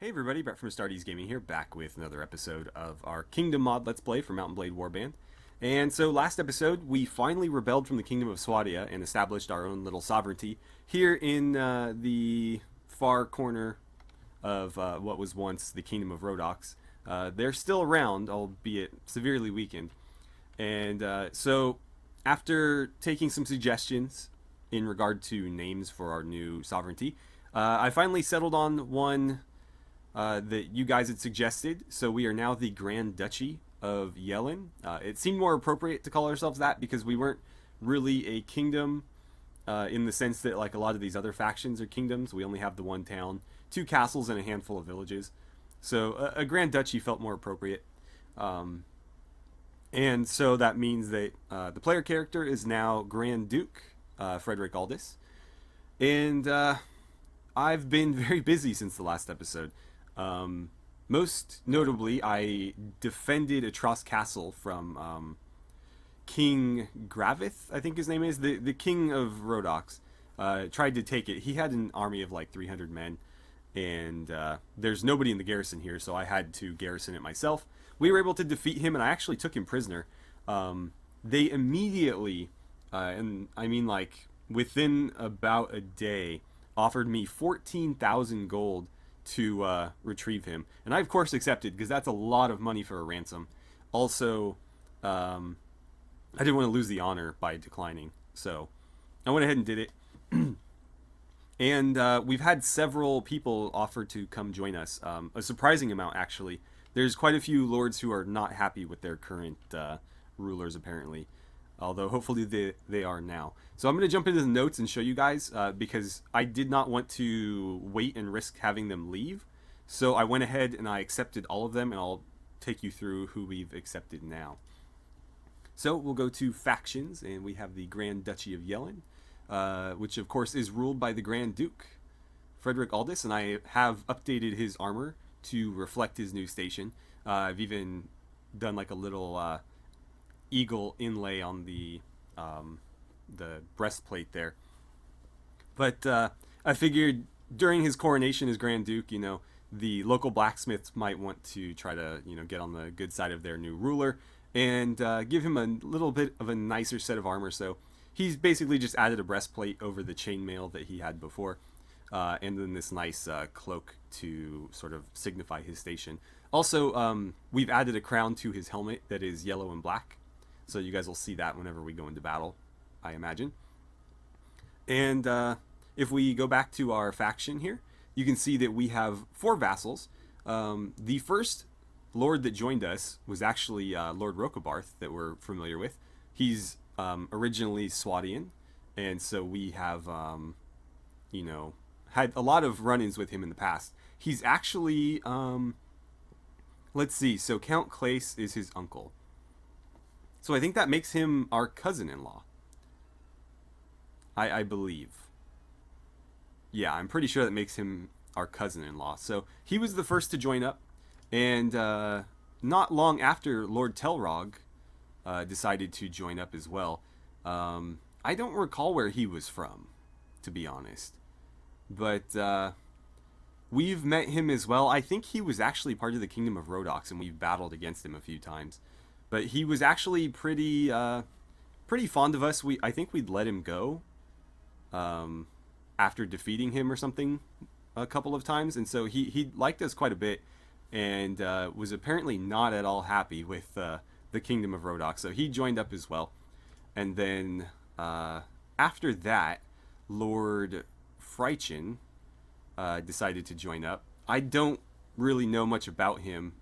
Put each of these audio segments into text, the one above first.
Hey everybody, Brett from AstartesGaming here, back with another episode of our Kingdom mod Let's Play for Mount & Blade Warband. And so last episode, we finally rebelled from the Kingdom of Swadia and established our own little sovereignty here in the far corner of what was once the Kingdom of Rhodox. They're still around, albeit severely weakened. And so after taking some suggestions in regard to names for our new sovereignty, I finally settled on one that you guys had suggested. So we are now the Grand Duchy of Yellen. It seemed more appropriate to call ourselves that because we weren't really a kingdom in the sense that like a lot of these other factions are kingdoms. We only have the one town, two castles, and a handful of villages. So a Grand Duchy felt more appropriate. And so that means that the player character is now Grand Duke Fredrick Aldous. And I've been very busy since the last episode. Most notably, I defended Atross Castle from King Gravith, I think his name is, the king of Rhodox. Tried to take it. He had an army of like 300 men, and there's nobody in the garrison here, so I had to garrison it myself. We were able to defeat him, and I actually took him prisoner. They immediately, and I mean like within about a day, offered me 14,000 gold to retrieve him, and I of course accepted because that's a lot of money for a ransom. Also, I didn't want to lose the honor by declining, so I went ahead and did it. And we've had several people offer to come join us, a surprising amount actually. There's quite a few lords who are not happy with their current rulers apparently, although hopefully they are now. So I'm going to jump into the notes and show you guys because I did not want to wait and risk having them leave. So I went ahead and I accepted all of them, and I'll take you through who we've accepted now. So we'll go to factions, and we have the Grand Duchy of Yellen, which of course is ruled by the Grand Duke, Fredrick Aldous, and I have updated his armor to reflect his new station. I've even done like a little eagle inlay on the breastplate there. But I figured during his coronation as Grand Duke, you know, the local blacksmiths might want to try to, you know, get on the good side of their new ruler and give him a little bit of a nicer set of armor. So he's basically just added a breastplate over the chainmail that he had before, and then this nice cloak to sort of signify his station. Also, we've added a crown to his helmet that is yellow and black. So you guys will see that whenever we go into battle, I imagine. And if we go back to our faction here, you can see that we have 4 vassals. The first lord that joined us was actually Lord Rokabarth that we're familiar with. He's originally Swadian, and so we have, you know, had a lot of run-ins with him in the past. He's actually, let's see, so Count Clace is his uncle. So I think that makes him our cousin-in-law. I believe. Yeah, I'm pretty sure that makes him our cousin-in-law. So he was the first to join up, and not long after Lord Telrog decided to join up as well. I don't recall where he was from, to be honest. But we've met him as well. I think he was actually part of the Kingdom of Rhodox, and we've battled against him a few times. But he was actually pretty fond of us. I think we'd let him go after defeating him or something a couple of times, and so he liked us quite a bit, and was apparently not at all happy with the Kingdom of Rhodox. So he joined up as well, and then after that, Lord Freichin decided to join up. I don't really know much about him.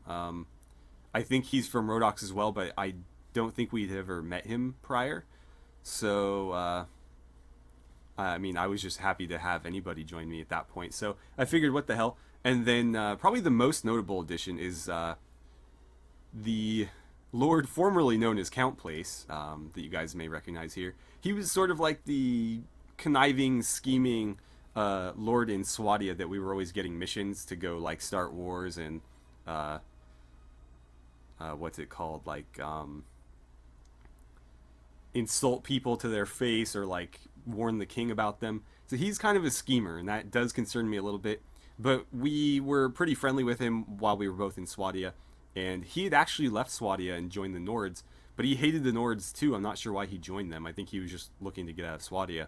I think he's from Rhodox as well, but I don't think we'd ever met him prior. So, I mean, I was just happy to have anybody join me at that point. So I figured, what the hell? And then probably the most notable addition is the lord formerly known as Count Place, that you guys may recognize here. He was sort of like the conniving, scheming lord in Swadia that we were always getting missions to go, like, start wars and... what's it called, like insult people to their face or like warn the king about them. So he's kind of a schemer, and that does concern me a little bit. But we were pretty friendly with him while we were both in Swadia, and he had actually left Swadia and joined the Nords, but he hated the Nords too. I'm not sure why he joined them. I think he was just looking to get out of Swadia.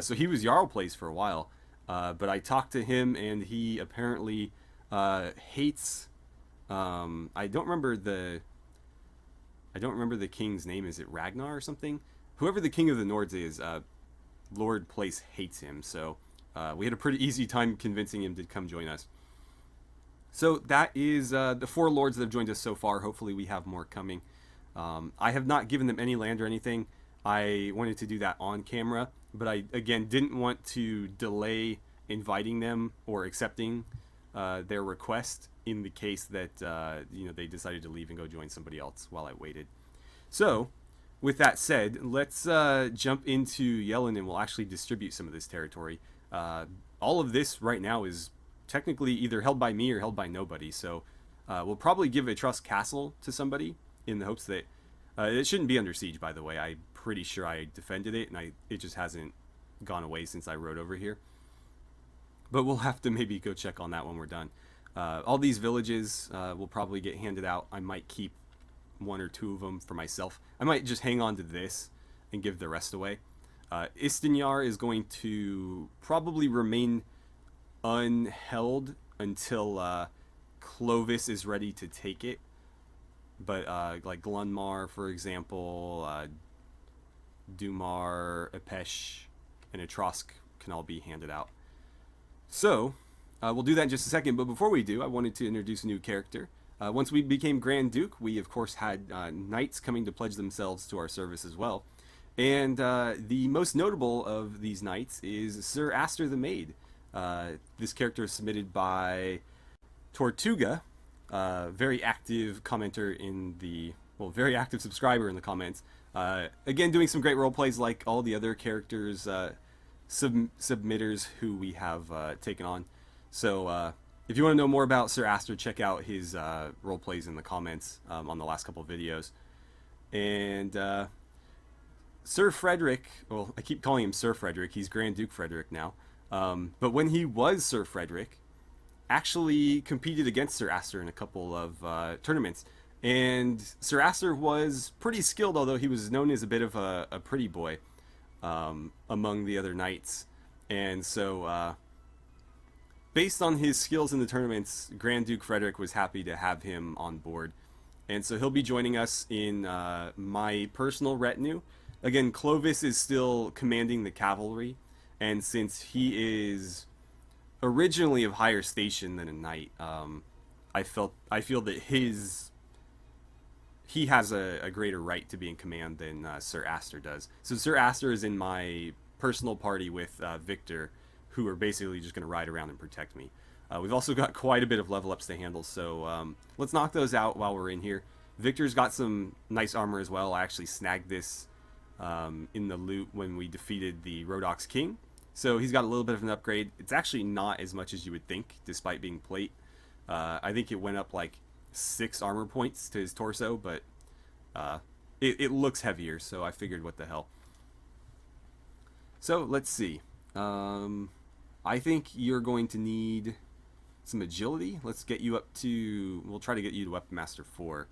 So he was Jarl Place for a while, but I talked to him, and he apparently hates. I don't remember the king's name. Is it Ragnar or something? Whoever the king of the Nords is, Lord Place hates him. So we had a pretty easy time convincing him to come join us. So that is the 4 lords that have joined us so far. Hopefully we have more coming. I have not given them any land or anything. I wanted to do that on camera, but I, again, didn't want to delay inviting them or accepting their request in the case that they decided to leave and go join somebody else while I waited. So, with that said, let's jump into Yellen, and we'll actually distribute some of this territory. All of this right now is technically either held by me or held by nobody, so we'll probably give a trust castle to somebody in the hopes that it shouldn't be under siege, by the way. I'm pretty sure I defended it, and it just hasn't gone away since I rode over here. But we'll have to maybe go check on that when we're done. All these villages will probably get handed out. I might keep 1 or 2 of them for myself. I might just hang on to this and give the rest away. Istinyar is going to probably remain unheld until Clovis is ready to take it. But like Glunmar, for example, Dumar, Epesh, and Etrosk can all be handed out. So, we'll do that in just a second, but before we do, I wanted to introduce a new character. Once we became Grand Duke, we of course had knights coming to pledge themselves to our service as well. And the most notable of these knights is Sir Aster the Maid. This character is submitted by Tortuga, very active commenter in the, well, very active subscriber in the comments. Again, doing some great role plays like all the other characters, submitters who we have taken on. So if you want to know more about Sir Aster, check out his role plays in the comments on the last couple of videos. And Sir Fredrick, well, I keep calling him Sir Fredrick. He's Grand Duke Fredrick now. But when he was Sir Fredrick, actually competed against Sir Aster in a couple of tournaments. And Sir Aster was pretty skilled, although he was known as a bit of a pretty boy among the other knights. And so, based on his skills in the tournaments, Grand Duke Frederick was happy to have him on board. And so he'll be joining us in my personal retinue. Again, Clovis is still commanding the cavalry, and since he is originally of higher station than a knight, I feel that he has a greater right to be in command than Sir Aster does. So Sir Aster is in my personal party with Victor, who are basically just going to ride around and protect me. We've also got quite a bit of level ups to handle, so let's knock those out while we're in here. Victor's got some nice armor as well. I actually snagged this in the loot when we defeated the Rhodox King. So he's got a little bit of an upgrade. It's actually not as much as you would think, despite being plate. I think it went up like 6 armor points to his torso, but it looks heavier, so I figured what the hell. So let's see. I think you're going to need some agility. Let's get you up to, we'll try to get you to Weapon Master 4.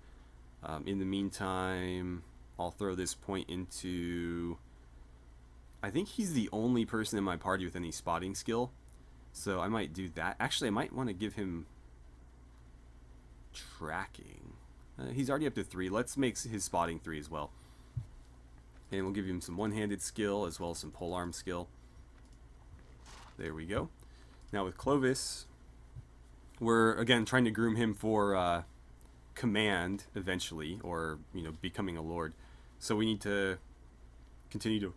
In the meantime, I'll throw this point into, I think he's the only person in my party with any spotting skill, so I might do that. Actually, I might want to give him tracking. He's already up to 3. Let's make his spotting 3 as well. And we'll give him some one-handed skill as well as some polearm skill. There we go. Now with Clovis, we're again trying to groom him for command eventually, or becoming a lord. So we need to continue to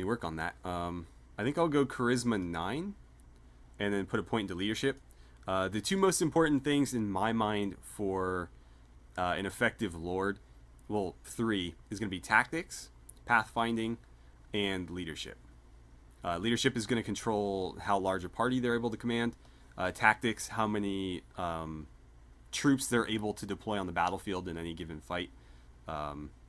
work on that. I think I'll go charisma 9 and then put a point into leadership. The 2 most important things in my mind for an effective lord, well, 3, is going to be tactics, pathfinding, and leadership. Leadership is going to control how large a party they're able to command. Tactics, how many troops they're able to deploy on the battlefield in any given fight.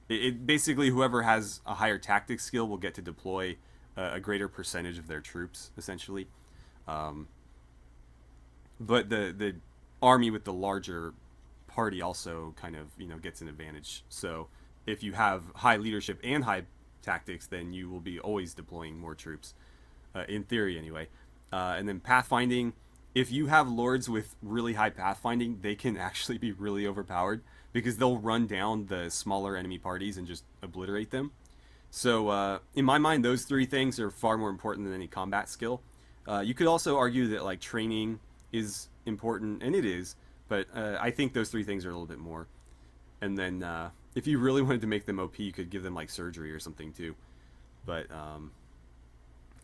It basically, whoever has a higher tactics skill will get to deploy a greater percentage of their troops, essentially. but the army with the larger party also kind of gets an advantage. So if you have high leadership and high tactics, then you will be always deploying more troops, in theory anyway. And then pathfinding, if you have lords with really high pathfinding, they can actually be really overpowered because they'll run down the smaller enemy parties and just obliterate them. So in my mind, those three things are far more important than any combat skill. You could also argue that like training is important, and it is, but I think those three things are a little bit more. And then if you really wanted to make them OP, you could give them like surgery or something too. But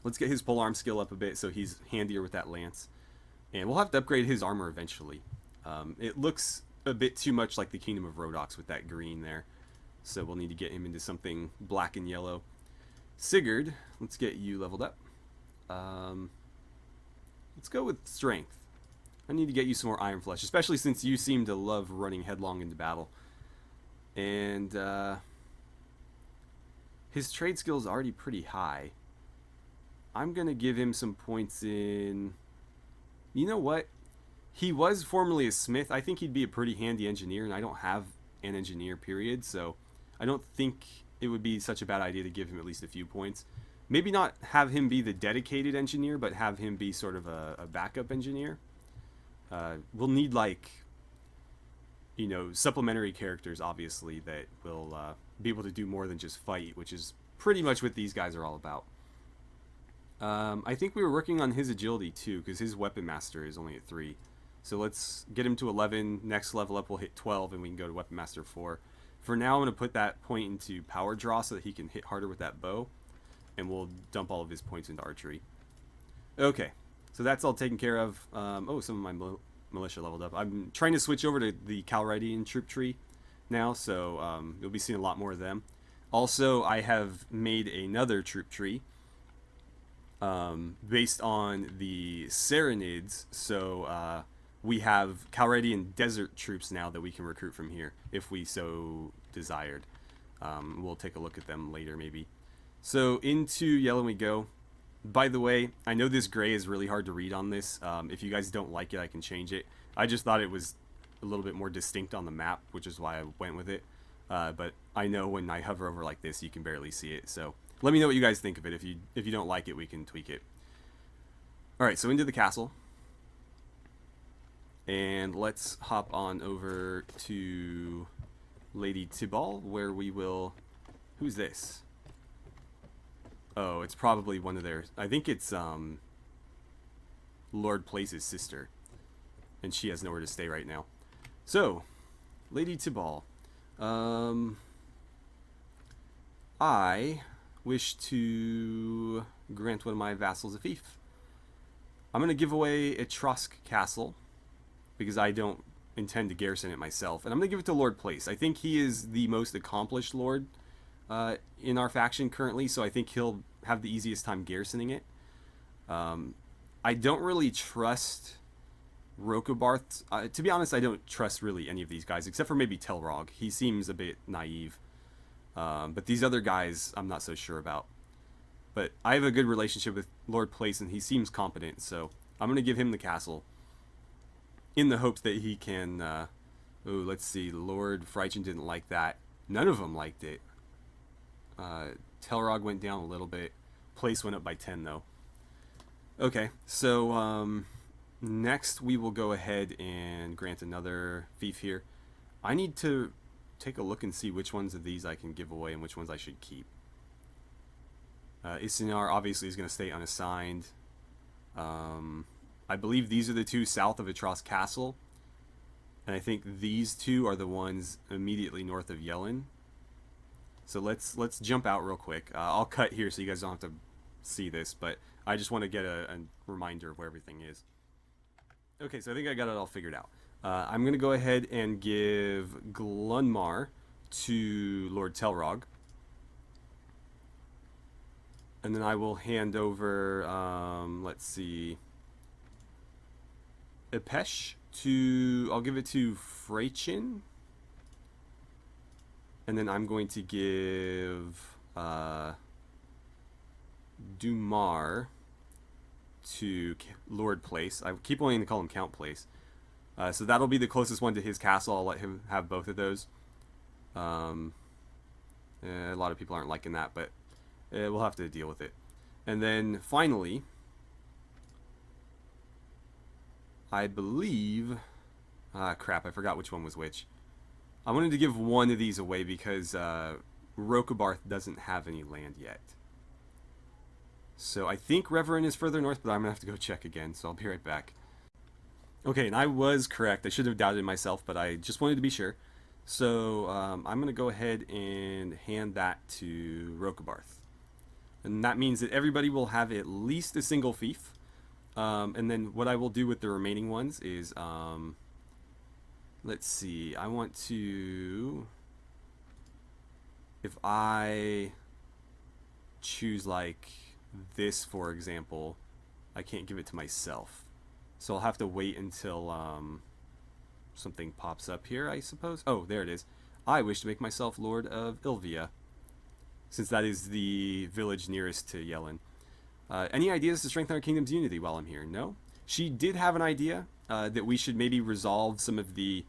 let's get his polearm skill up a bit so he's handier with that lance. And we'll have to upgrade his armor eventually. It looks a bit too much like the Kingdom of Rhodox with that green there. So we'll need to get him into something black and yellow. Sigurd, let's get you leveled up. Let's go with strength. I need to get you some more iron flesh, especially since you seem to love running headlong into battle. And his trade skill is already pretty high. I'm going to give him some points in... You know what? He was formerly a smith. I think he'd be a pretty handy engineer, and I don't have an engineer, period, so I don't think it would be such a bad idea to give him at least a few points. Maybe not have him be the dedicated engineer, but have him be sort of a backup engineer. We'll need, like, supplementary characters, obviously, that will be able to do more than just fight, which is pretty much what these guys are all about. I think we were working on his agility, too, because his weapon master is only at 3. So let's get him to 11. Next level up, we'll hit 12, and we can go to weapon master 4. For now, I'm going to put that point into power draw so that he can hit harder with that bow. And we'll dump all of his points into archery. Okay, so that's all taken care of. Some of my militia leveled up. I'm trying to switch over to the Calridian troop tree now, so you'll be seeing a lot more of them. Also, I have made another troop tree based on the Saranids, so we have Calridian desert troops now that we can recruit from here, if we so desired. We'll take a look at them later, maybe. So into yellow we go. By the way, I know this gray is really hard to read on this. If you guys don't like it, I can change it. I just thought it was a little bit more distinct on the map, which is why I went with it. But I know when I hover over like this, you can barely see it. So let me know what you guys think of it. If you don't like it, we can tweak it. All right, so into the castle. And let's hop on over to Lady Tibal, where we will... Who's this? Oh, it's probably one of their... I think it's Lord Place's sister. And she has nowhere to stay right now. So, Lady Tibal. I wish to grant one of my vassals a fief. I'm going to give away Etrusc Castle, because I don't intend to garrison it myself. And I'm going to give it to Lord Place. I think he is the most accomplished lord in our faction currently, so I think he'll have the easiest time garrisoning it. I don't really trust Rokobarth. To be honest, I don't trust really any of these guys, except for maybe Telrog. He seems a bit naive. But these other guys, I'm not so sure about. But I have a good relationship with Lord Place, and he seems competent, so I'm going to give him the castle in the hopes that he can... let's see. Lord Freichen didn't like that. None of them liked it. Telrog went down a little bit. Place went up by 10, though. Okay, so next we will go ahead and grant another fief here. I need to take a look and see which ones of these I can give away and which ones I should keep. Isinar obviously is going to stay unassigned. I believe these are the two south of Etrusc Castle. And I think these two are the ones immediately north of Yellin. So let's jump out real quick. I'll cut here so you guys don't have to see this, but I just want to get a reminder of where everything is. Okay, so I think I got it all figured out. I'm going to go ahead and give Glunmar to Lord Telrog. And then I will hand over, let's see, Epesh I'll give it to Freichen. And then I'm going to give Dumar to Lord Place. I keep wanting to call him Count Place. So that'll be the closest one to his castle. I'll let him have both of those. A lot of people aren't liking that, but we'll have to deal with it. And then finally, I believe... crap, I forgot which one was which. I wanted to give one of these away because Rokabarth doesn't have any land yet. So I think Reverend is further north, but I'm going to have to go check again, so I'll be right back. Okay, and I was correct. I should have doubted myself, but I just wanted to be sure. So I'm going to go ahead and hand that to Rokabarth. And that means that everybody will have at least a single fief. And then what I will do with the remaining ones is, let's see, I want to, if I choose like this, for example, I can't give it to myself. So I'll have to wait until something pops up here, I suppose. Oh, there it is. I wish to make myself Lord of Ilvia, since that is the village nearest to Yellen. Any ideas to strengthen our kingdom's unity while I'm here? No? She did have an idea that we should maybe resolve some of the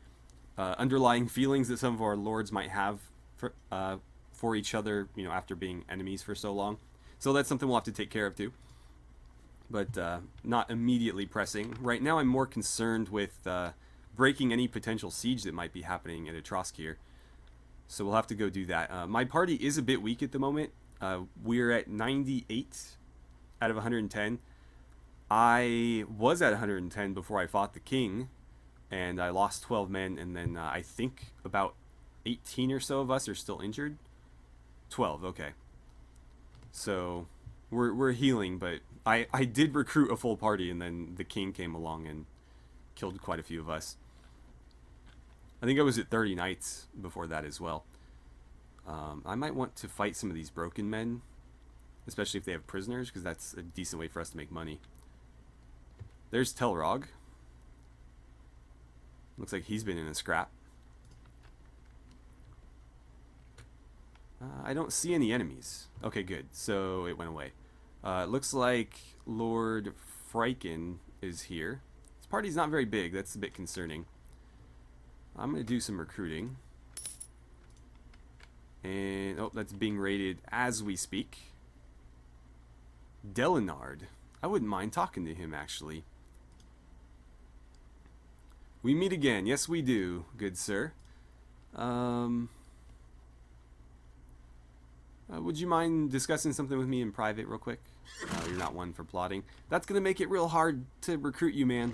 underlying feelings that some of our lords might have for each other, you know, after being enemies for so long. So that's something we'll have to take care of too. But not immediately pressing. Right now I'm more concerned with breaking any potential siege that might be happening at Etroskir. So we'll have to go do that. My party is a bit weak at the moment. We're at 98 out of 110. I was at 110 before I fought the king, and I lost 12 men, and then I think about 18 or so of us are still injured. 12, okay. So we're healing, but I did recruit a full party, and then the king came along and killed quite a few of us. I think I was at 30 knights before that as well. I might want to fight some of these broken men, especially if they have prisoners, because that's a decent way for us to make money. There's Telrog. Looks like he's been in a scrap. I don't see any enemies. Okay, good. So it went away. It looks like Lord Freiken is here. His party's not very big. That's a bit concerning. I'm going to do some recruiting. And, oh, that's being raided as we speak. Delinard. I wouldn't mind talking to him, actually. We meet again. Yes, we do, good sir. Would you mind discussing something with me in private real quick? You're not one for plotting. That's going to make it real hard to recruit you, man.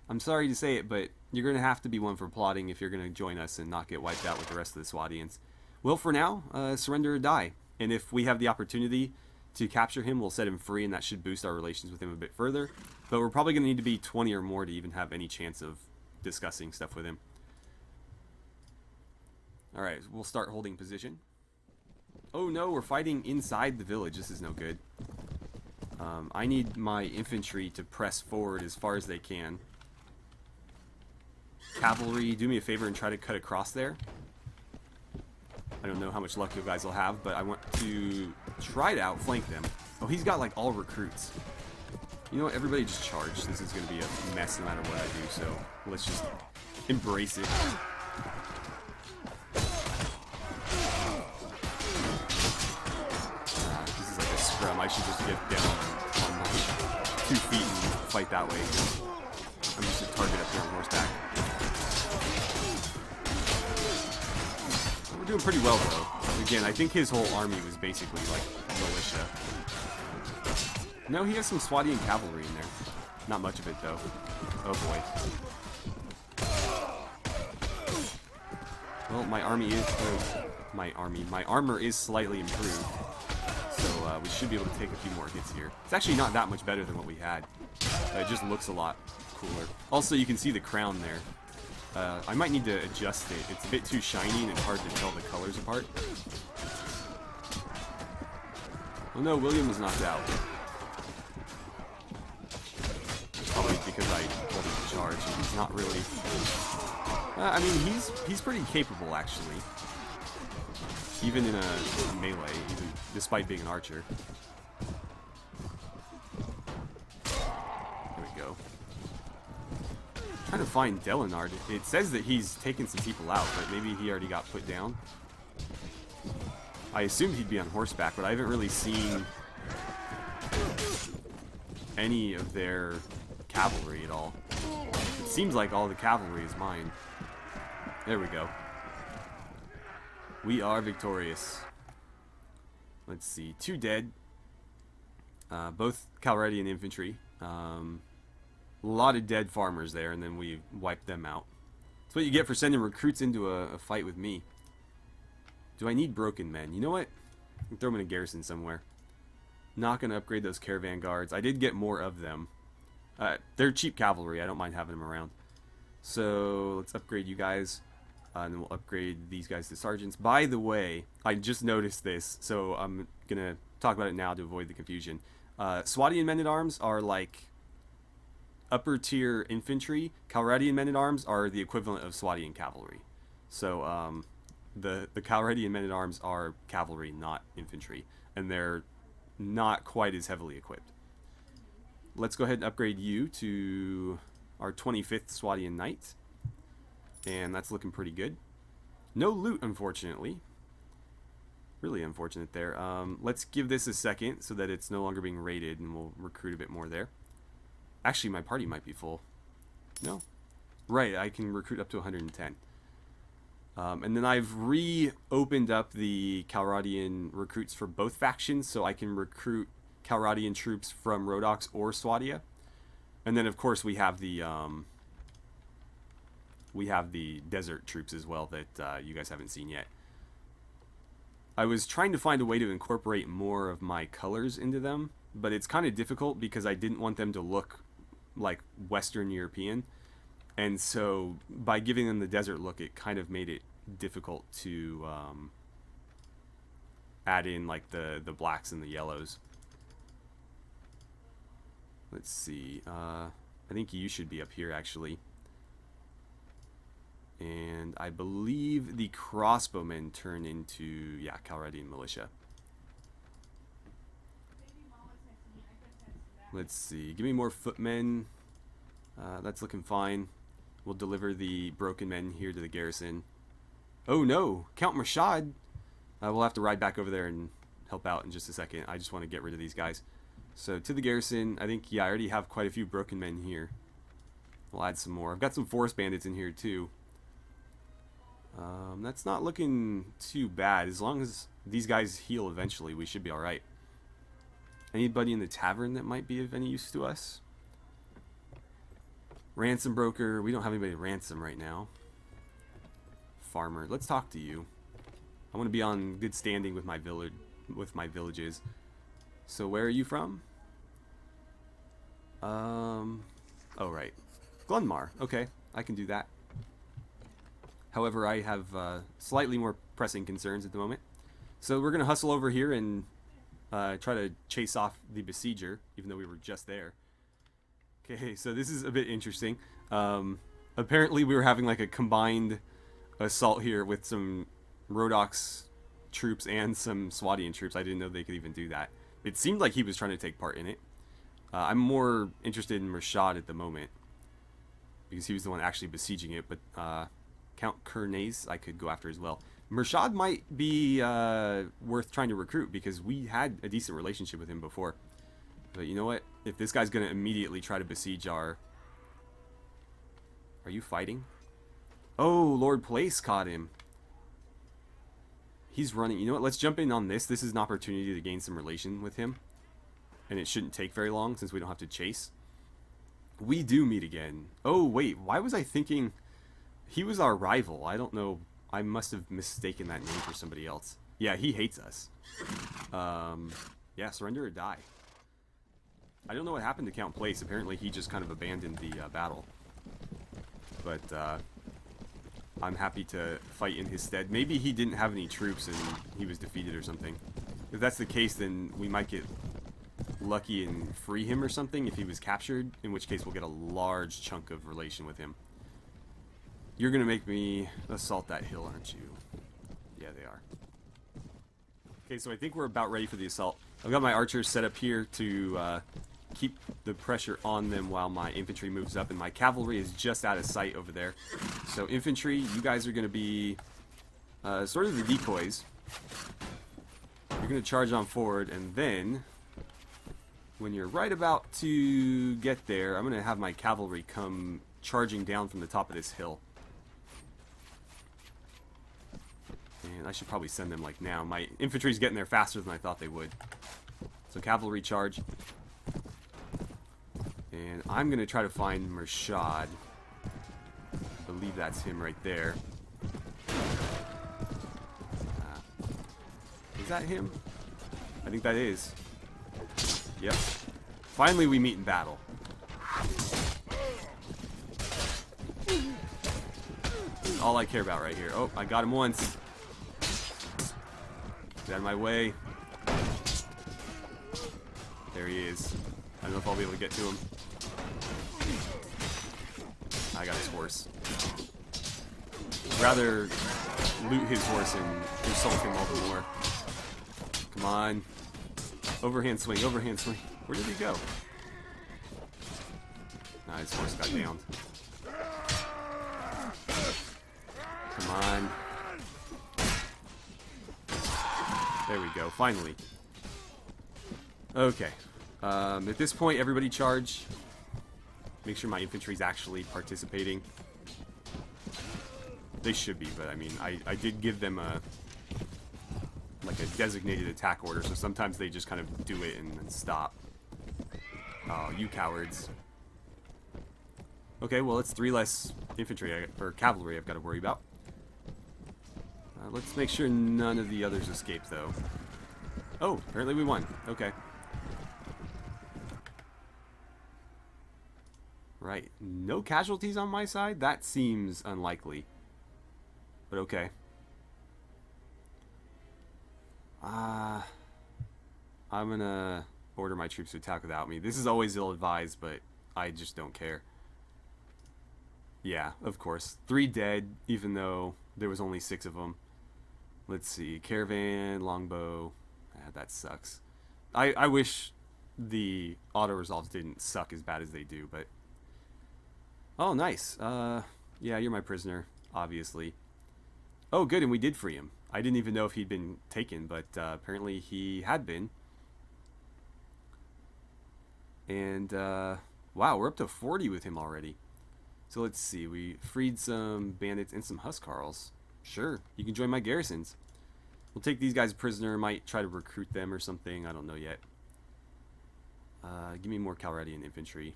I'm sorry to say it, but you're going to have to be one for plotting if you're going to join us and not get wiped out with the rest of the Swadians. Well, for now, surrender or die. And if we have the opportunity to capture him, we'll set him free, and that should boost our relations with him a bit further. But we're probably going to need to be 20 or more to even have any chance of discussing stuff with him. Alright, we'll start holding position. Oh no, we're fighting inside the village. This is no good. I need my infantry to press forward as far as they can. Cavalry, do me a favor and try to cut across there. I don't know how much luck you guys will have, but I want to try to outflank them. Oh, he's got like all recruits. You know what, everybody just charge. This is going to be a mess no matter what I do, so let's just embrace it. This is like a scrum. I should just get down on my 2 feet and fight that way. I'm just a target up here on horseback. We're doing pretty well, though. Again, I think his whole army was basically like militia. No, he has some Swadian cavalry in there. Not much of it, though. Oh boy. Well, my army is... my armor is slightly improved. So we should be able to take a few more hits here. It's actually not that much better than what we had. It just looks a lot cooler. Also, you can see the crown there. I might need to adjust it. It's a bit too shiny and it's hard to tell the colors apart. Oh no, William was knocked out. Probably because I told him to charge. He's not really... I mean, he's pretty capable, actually. Even in a melee, even despite being an archer. Trying to find Delinard. It says that he's taken some people out, but maybe he already got put down. I assumed he'd be on horseback, but I haven't really seen any of their cavalry at all. It seems like all the cavalry is mine. There we go. We are victorious. Let's see. 2 dead. Both cavalry and infantry. A lot of dead farmers there, and then we wiped them out. That's what you get for sending recruits into a fight with me. Do I need broken men? You know what? I can throw them in a garrison somewhere. Not going to upgrade those caravan guards. I did get more of them. They're cheap cavalry. I don't mind having them around. So let's upgrade you guys. And then we'll upgrade these guys to sergeants. By the way, I just noticed this, so I'm going to talk about it now to avoid the confusion. Swadian men-at-arms are like upper tier infantry. Calradian men-at-arms are the equivalent of Swadian cavalry. So the Calradian men-at-arms are cavalry, not infantry. And they're not quite as heavily equipped. Let's go ahead and upgrade you to our 25th Swadian Knight. And that's looking pretty good. No loot, unfortunately. Really unfortunate there. Let's give this a second so that it's no longer being raided, and we'll recruit a bit more there. Actually, my party might be full. No? Right, I can recruit up to 110. And then I've reopened up the Calradian recruits for both factions, so I can recruit Calradian troops from Rhodox or Swadia. And then, of course, we have the desert troops as well that you guys haven't seen yet. I was trying to find a way to incorporate more of my colors into them, but it's kind of difficult because I didn't want them to look like Western European. And so by giving them the desert look, it kind of made it difficult to add in like the blacks and the yellows. Let's see. I think you should be up here actually. And I believe the crossbowmen turn into, yeah, Calradian militia. Let's see. Give me more footmen. That's looking fine. We'll deliver the broken men here to the garrison. Oh no! Count Murshad! We'll have to ride back over there and help out in just a second. I just want to get rid of these guys. So to the garrison. I think, yeah, I already have quite a few broken men here. We'll add some more. I've got some forest bandits in here too. That's not looking too bad. As long as these guys heal eventually, we should be alright. Anybody in the tavern that might be of any use to us? Ransom broker. We don't have anybody to ransom right now. Farmer. Let's talk to you. I want to be on good standing with my villages. So where are you from? Oh right. Glunmar. Okay, I can do that. However, I have slightly more pressing concerns at the moment. So we're going to hustle over here and try to chase off the besieger, even though we were just there. Okay, so this is a bit interesting. Apparently we were having like a combined assault here with some Rhodox troops and some Swadian troops. I didn't know they could even do that. It seemed like he was trying to take part in it. I'm more interested in Murshad at the moment, because he was the one actually besieging it, but Count Kernays I could go after as well. Murshad might be worth trying to recruit, because we had a decent relationship with him before. But you know what? If this guy's going to immediately try to besiege our... Are you fighting? Oh, Lord Place caught him. He's running. You know what? Let's jump in on this. This is an opportunity to gain some relation with him. And it shouldn't take very long, since we don't have to chase. We do meet again. Oh, wait. Why was I thinking... He was our rival. I don't know. I must have mistaken that name for somebody else. Yeah, he hates us. Yeah, surrender or die. I don't know what happened to Count Place. Apparently he just kind of abandoned the battle. But I'm happy to fight in his stead. Maybe he didn't have any troops and he was defeated or something. If that's the case, then we might get lucky and free him or something if he was captured, in which case we'll get a large chunk of relation with him. You're going to make me assault that hill, aren't you? Yeah, they are. Okay, so I think we're about ready for the assault. I've got my archers set up here to keep the pressure on them while my infantry moves up, and my cavalry is just out of sight over there. So infantry, you guys are going to be sort of the decoys. You're going to charge on forward, and then when you're right about to get there, I'm going to have my cavalry come charging down from the top of this hill. And I should probably send them like now. My infantry's getting there faster than I thought they would. So cavalry charge. And I'm going to try to find Mershad. I believe that's him right there. Is that him? I think that is. Yep. Finally we meet in battle. That's all I care about right here. Oh, I got him once. Get out of my way. There he is. I don't know if I'll be able to get to him. I got his horse. Rather loot his horse and insult him all the more. Come on. Overhand swing, overhand swing. Where did he go? Nah, his horse got downed. Come on. There we go, finally. Okay. At this point, everybody charge. Make sure my infantry's actually participating. They should be, but I mean, I did give them a designated attack order, so sometimes they just kind of do it and then stop. Oh, you cowards. Okay, well, it's 3 less infantry, or cavalry I've got to worry about. Let's make sure none of the others escape, though. Oh, apparently we won. Okay. Right. No casualties on my side? That seems unlikely. But okay. I'm gonna order my troops to attack without me. This is always ill-advised, but I just don't care. Yeah, of course. 3 dead, even though there was only 6 of them. Let's see. Caravan, longbow. That sucks. I wish the auto-resolves didn't suck as bad as they do, but... Oh, nice. Yeah, you're my prisoner, obviously. Oh, good, and we did free him. I didn't even know if he'd been taken, but apparently he had been. And, wow, we're up to 40 with him already. So let's see, we freed some bandits and some Huskarls. Sure, you can join my garrisons. We'll take these guys prisoner, might try to recruit them or something, I don't know yet. Give me more cavalry and infantry.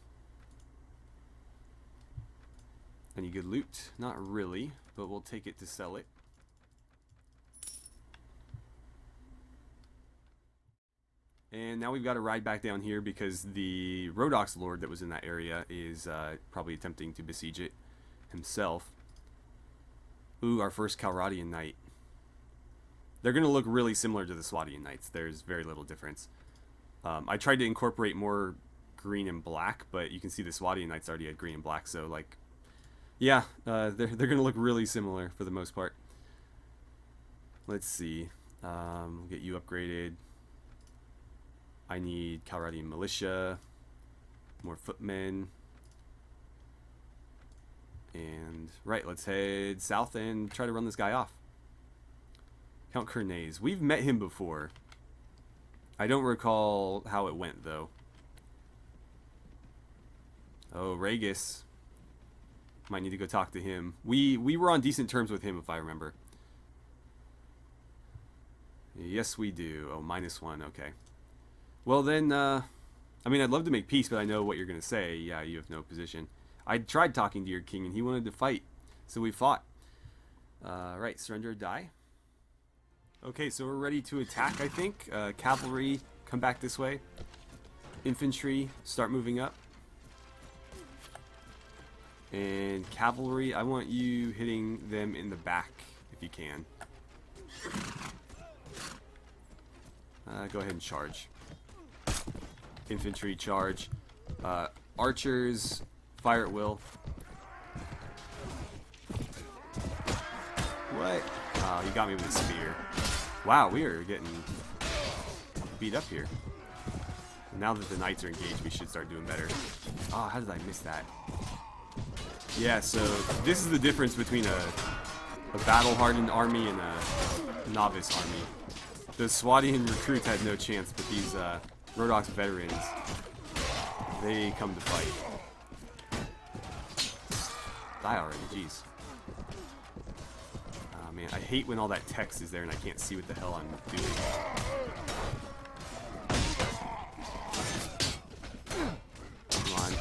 Any good loot? Not really, but we'll take it to sell it. And now we've got to ride back down here because the Rhodox Lord that was in that area is probably attempting to besiege it himself. Ooh, our first Calradian Knight. They're going to look really similar to the Swadian Knights. There's very little difference. I tried to incorporate more green and black, but you can see the Swadian Knights already had green and black, so like... Yeah, they're going to look really similar for the most part. Let's see. We'll get you upgraded. I need Calradian militia, more footmen, and right, let's head south and try to run this guy off. Count Kernays. We've met him before. I don't recall how it went, though. Oh, Regis. Might need to go talk to him. We were on decent terms with him, if I remember. Yes, we do. Oh, -1. Okay. Well, then, I mean, I'd love to make peace, but I know what you're going to say. Yeah, you have no position. I tried talking to your king, and he wanted to fight, so we fought. Right, surrender or die. Okay, so we're ready to attack, I think. Cavalry, come back this way. Infantry, start moving up. And cavalry, I want you hitting them in the back, if you can. Go ahead and charge. Infantry, charge. Archers, fire at will. What? Oh, he got me with a spear. Wow, we are getting beat up here. now that the knights are engaged, we should start doing better. Oh, how did I miss that? Yeah, so this is the difference between a battle-hardened army and a novice army. The Swadian recruits had no chance, but these Rhodox veterans, they come to fight. Die already, jeez. Oh man, I hate when all that text is there and I can't see what the hell I'm doing. Come on.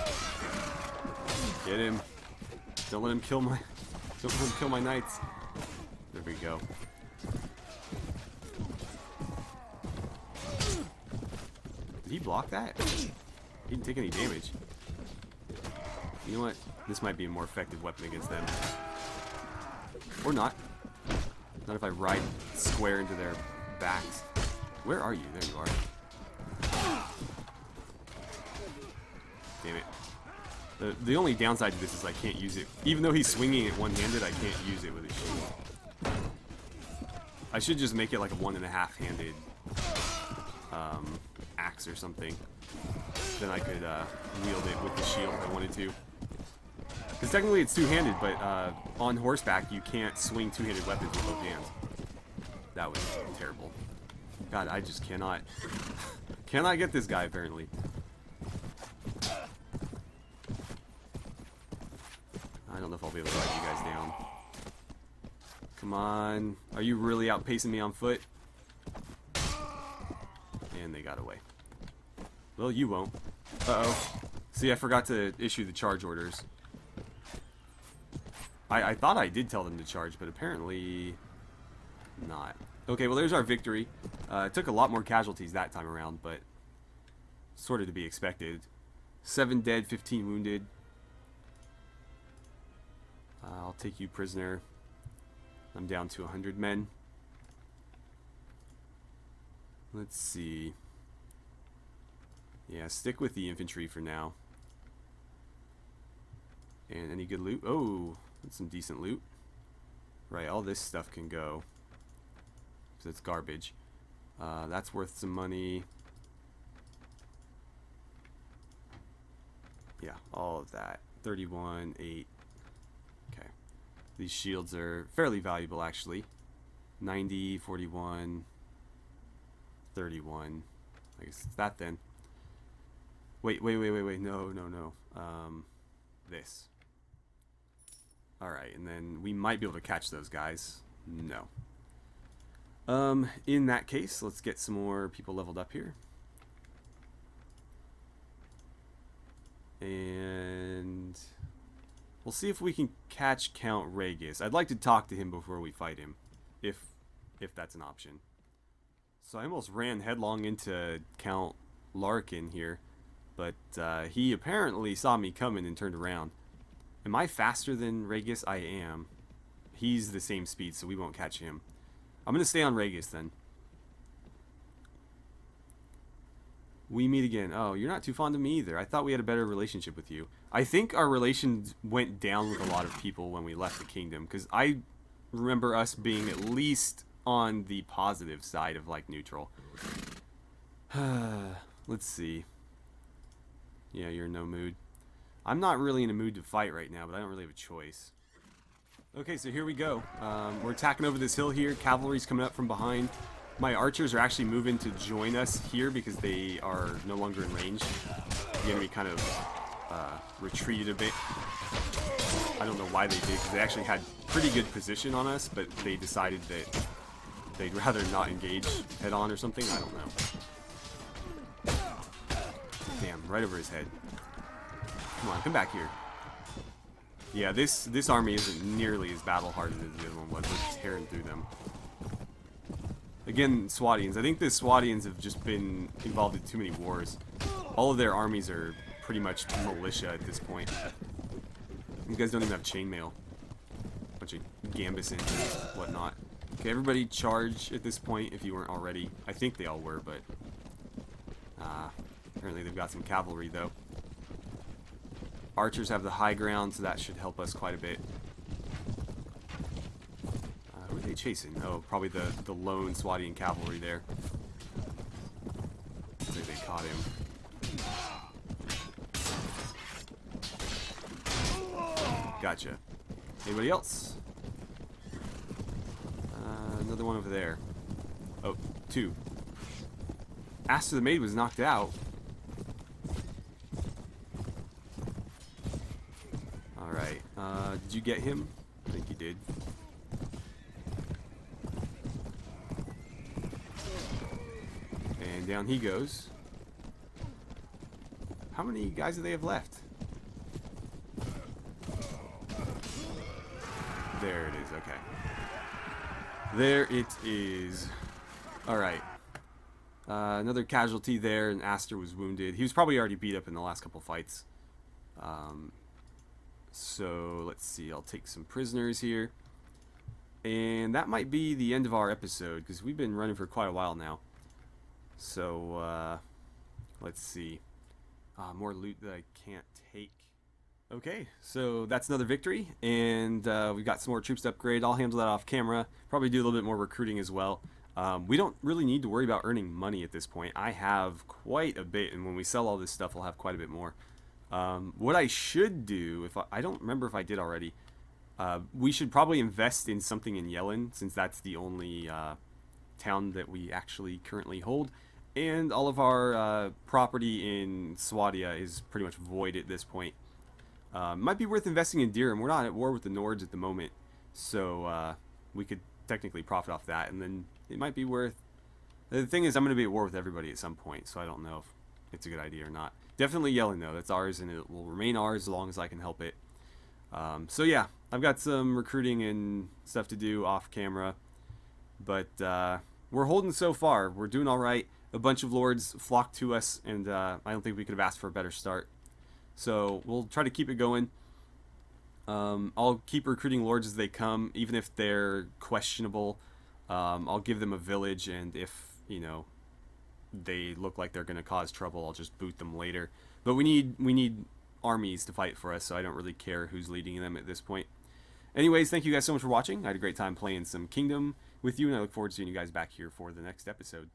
Get him. Don't let him kill my knights. There we go. Did he block that? He didn't take any damage. You know what? This might be a more effective weapon against them. Or not. Not if I ride square into their backs. Where are you? There you are. Damn it. The only downside to this is I can't use it. Even though he's swinging it one-handed, I can't use it with a shield. I should just make it like a 1.5-handed axe or something. Then I could wield it with the shield if I wanted to. Because technically it's two-handed, but on horseback you can't swing two-handed weapons with both hands. That was terrible. God, I just cannot get this guy apparently. I don't know if I'll be able to ride you guys down. Come on. Are you really outpacing me on foot? And they got away. Well, you won't. Uh-oh. See, I forgot to issue the charge orders. I thought I did tell them to charge, but apparently not. Okay, well, there's our victory. It took a lot more casualties that time around, but sort of to be expected. 7 dead, 15 wounded. I'll take you prisoner. I'm down to 100 men. Let's see. Yeah, stick with the infantry for now. And any good loot? Oh, that's some decent loot. Right, all this stuff can go. Because it's garbage. That's worth some money. Yeah, all of that. 31, 8. Okay. These shields are fairly valuable, actually. 90, 41, 31. I guess it's that then. Wait. No. This. Alright, and then we might be able to catch those guys. No. In that case, let's get some more people leveled up here. And we'll see if we can catch Count Regis. I'd like to talk to him before we fight him, if that's an option. So I almost ran headlong into Count Larkin here, but he apparently saw me coming and turned around. Am I faster than Regis? I am. He's the same speed, so we won't catch him. I'm going to stay on Regis then. We meet again. Oh, you're not too fond of me either. I thought we had a better relationship with you. I think our relations went down with a lot of people when we left the kingdom, because I remember us being at least on the positive side of, like, neutral. Let's see. Yeah, you're in no mood. I'm not really in a mood to fight right now, but I don't really have a choice. Okay, so here we go. We're attacking over this hill here. Cavalry's coming up from behind. My archers are actually moving to join us here because they are no longer in range. The enemy kind of retreated a bit. I don't know why they did, because they actually had pretty good position on us, but they decided that they'd rather not engage head on or something. I don't know. Damn, right over his head. Come on, come back here. Yeah, this army isn't nearly as battle-hardened as the other one was. We're tearing through them. Again, Swadians. I think the Swadians have just been involved in too many wars. All of their armies are pretty much militia at this point. These guys don't even have chainmail. Bunch of Gambus and whatnot. Okay, everybody charge at this point if you weren't already. I think they all were, but apparently they've got some cavalry though. Archers have the high ground, so that should help us quite a bit. Who are they chasing? Oh, probably the lone Swadian cavalry there. Looks like they caught him. Gotcha. Anybody else? Another one over there. Oh, 2. Aster the Maid was knocked out. Alright. Did you get him? I think you did. And down he goes. How many guys do they have left? There it is, okay. There it is. Alright. Another casualty there, and Aster was wounded. He was probably already beat up in the last couple fights. So, let's see. I'll take some prisoners here. And that might be the end of our episode, because we've been running for quite a while now. So, let's see. More loot that I can't take. Okay, so that's another victory, and we've got some more troops to upgrade. I'll handle that off camera. Probably do a little bit more recruiting as well. We don't really need to worry about earning money at this point. I have quite a bit, and when we sell all this stuff, I'll have quite a bit more. What I should do, if I don't remember if I did already, we should probably invest in something in Yellen, since that's the only town that we actually currently hold. And all of our property in Swadia is pretty much void at this point. Might be worth investing in Dirham. We're not at war with the Nords at the moment, so we could technically profit off that, and then it might be worth... The thing is, I'm going to be at war with everybody at some point, so I don't know if it's a good idea or not. Definitely Yellen, though. That's ours, and it will remain ours as long as I can help it. So yeah, I've got some recruiting and stuff to do off camera, but we're holding so far. We're doing all right. A bunch of lords flocked to us, and I don't think we could have asked for a better start. So we'll try to keep it going. I'll keep recruiting lords as they come, even if they're questionable. I'll give them a village, and if, you know, they look like they're going to cause trouble, I'll just boot them later. But we need armies to fight for us, so I don't really care who's leading them at this point. Anyways, thank you guys so much for watching. I had a great time playing some Kingdom with you, and I look forward to seeing you guys back here for the next episode.